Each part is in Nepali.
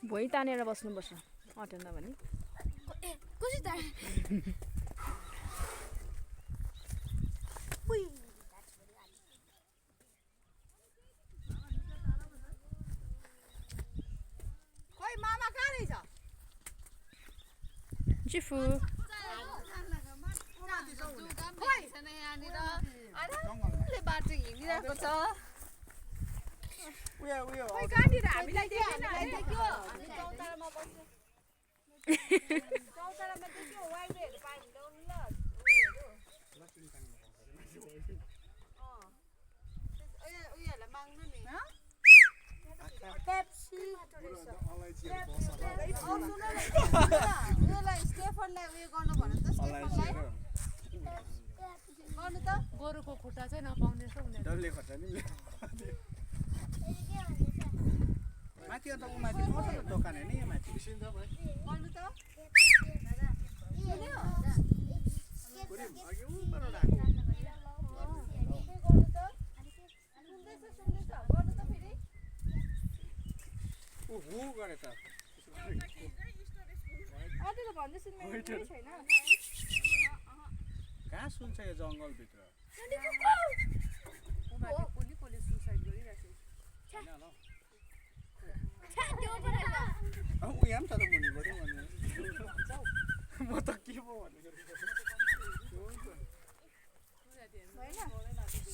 भुइँ तानेर बस्नुपर्छ अटेन भने खोइ मामा कहाँ रहेछ जिफु बाटो हिँडिरहेको छ उयो खोइ कहाँनिर हामीलाई देखेन देख्यो हामी चौतारामा बस्यो चौतारामा देख्यो वाइफाईहरू पायो भने ल्याउनु ल उयोहरूलाई माग्नु नि उयोलाई स्टेफनलाई उयो गर्नु भन त स्टेफनलाई गर्नु त गोरुको खुट्टा चाहिँ नपाउने रहेछ उनीहरू डल्ले खोर्सानी माथि अन्त ऊ माथि मजाको दोकान होइन यो माथि गर्नु त अघि ऊबाट आएको गर्नु त सुन्दैछ गर्नु त फेरि ऊ हु गरे त अझै त भन्दैछु मेरो छैन कहाँ सुन्छ यो जङ्गलभित्र कसले सुसाइड गरिरहेको ऊ यहाँ पनि तर मुनि पऱ्यो भने म त के पो भनेको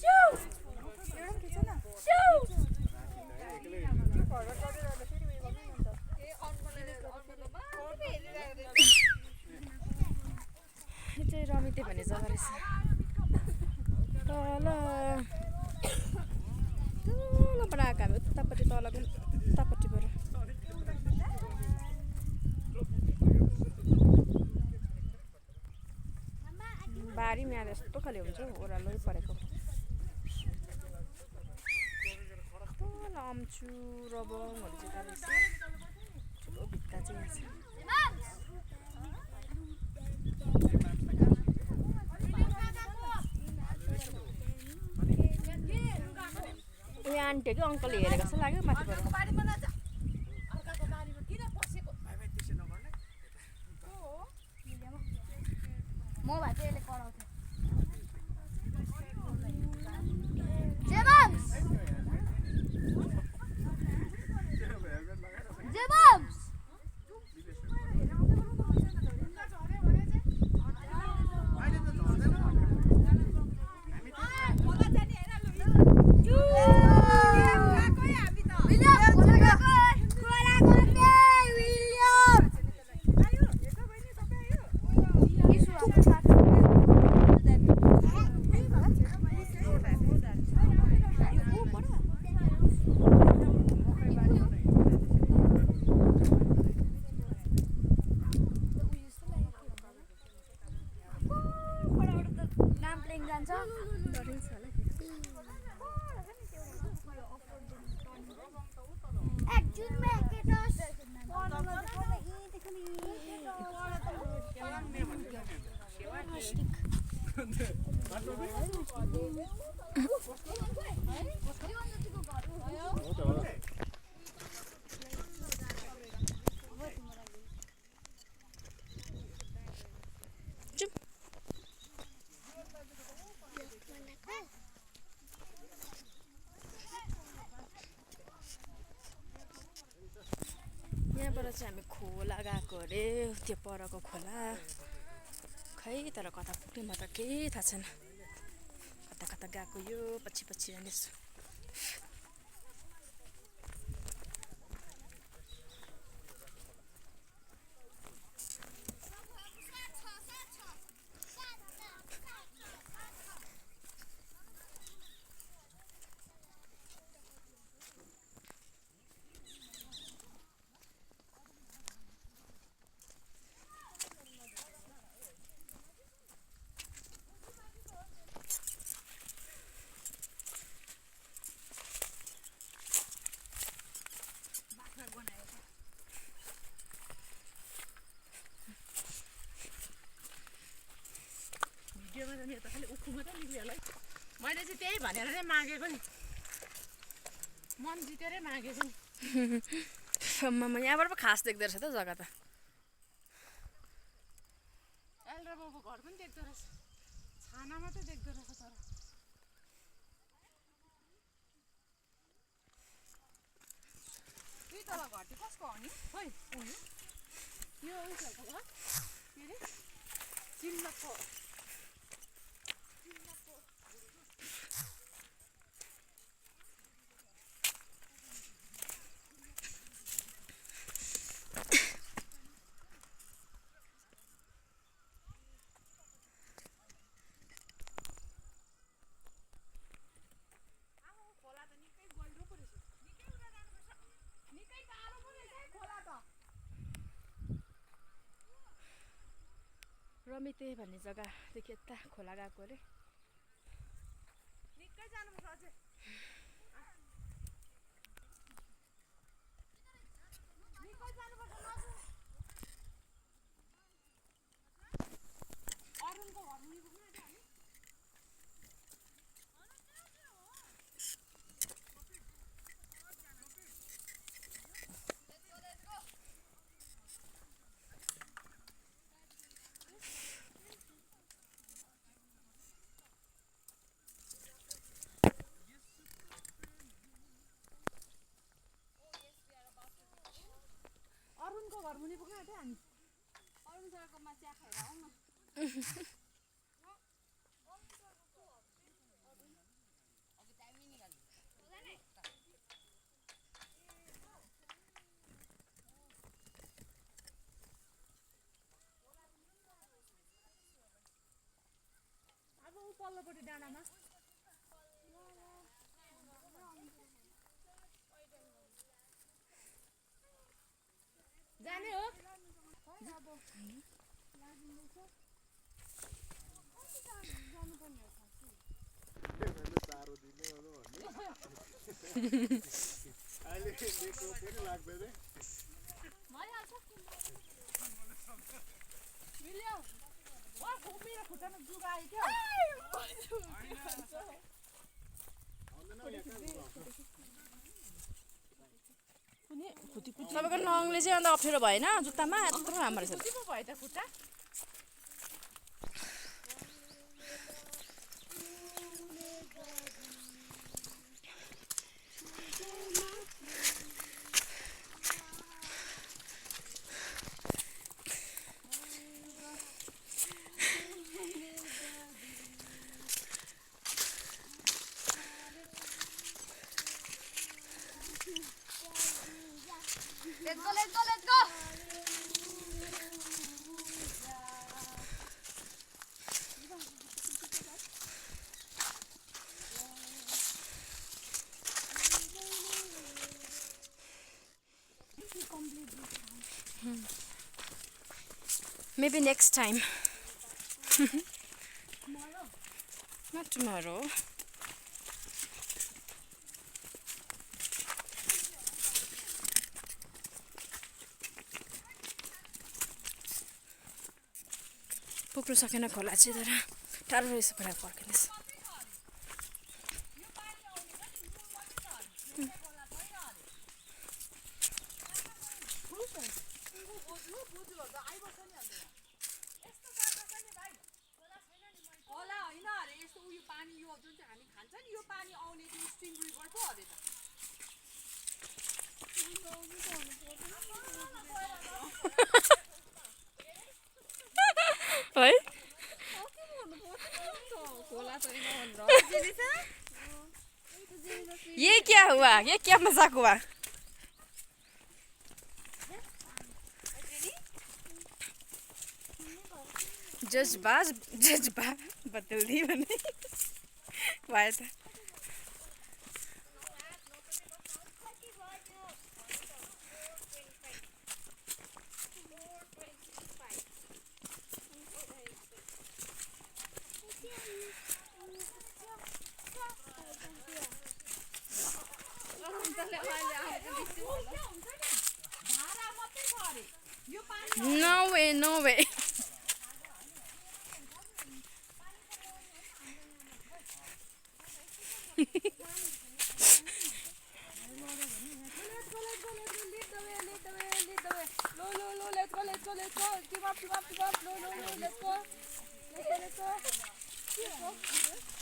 यो चाहिँ रमिते भन्ने जग्गा रहेछ तल तलबाट आएको हामी उतापट्टि तलको उतापट्टिबाट बारीमा यहाँ यस्तो खाले हुन्छ ओह्रालै परेको तल अम्चु रबङहरू चाहिँ रहेछ ठुलो भित्ता चाहिँ यहाँ छ उयो आन्टी कि अङ्कल हेरेको जस्तो लाग्यो माथिबाट म भए चाहिँ यसले कराउँथ्यो यहाँबाट चाहिँ हामी खोला गएको अरे त्यो परको खोला खै तर कता पुग्ने म त केही थाहा छैन कता कता गएको यो पछि पछि जानेछु आँखुमा त निक्लियो होला है मैले चाहिँ त्यही भनेर नै मागेको नि मन जितेरै मागेको नि आम्मामा यहाँबाट पो खास देख्दो रहेछ त जग्गा त एल्ड्रा बाबुको घर पनि देख्दो रहेछ छाना मात्रै देख्दो रहेछ तर दुई तला घर चाहिँ कसको हो नि खोइ यो उयोहरूको घर के अरे चिल्लको रमिते भन्ने जग्गादेखि यता खोला गएको अरे निकै जानुपर्छ अझै निकै जानुपर्छ अरुणको घर मुनि पुग्नु आँट्यो हामी अरुणको घर मुनि पुग्नु आँट्यो हामी अरुण सरकोमा चिया खाएर आउन अब ऊ पल्लोपट्टि डाँडामा जाने हो चारो दिने हो भने अहिले लेको पनि लाग्दैन मिल्यो वा मेरो खुट्टामा जुगा आयो क्या तपाईँको नङले चाहिँ अन्त अप्ठ्यारो भएन जुत्तामा यत्रो राम्रो रहेछ कति पो भयो त खुट्टा Let's go, let's go, let's go. Maybe next time. Tomorrow? Not tomorrow. पुग्नु सकेन खोला चाहिँ तर टाढो रहेछ भनेर फर्किँदैछ होला होइन अरे यस्तो उयो पानी यो जुन चाहिँ हामी खान्छ नि यो पानी आउने त्यो स्ट्रिम रिभर पो अरे त है ये क्या हुआ ये क्या मजाक हुआ जज्बा बदल दी भने भयो त No way. नि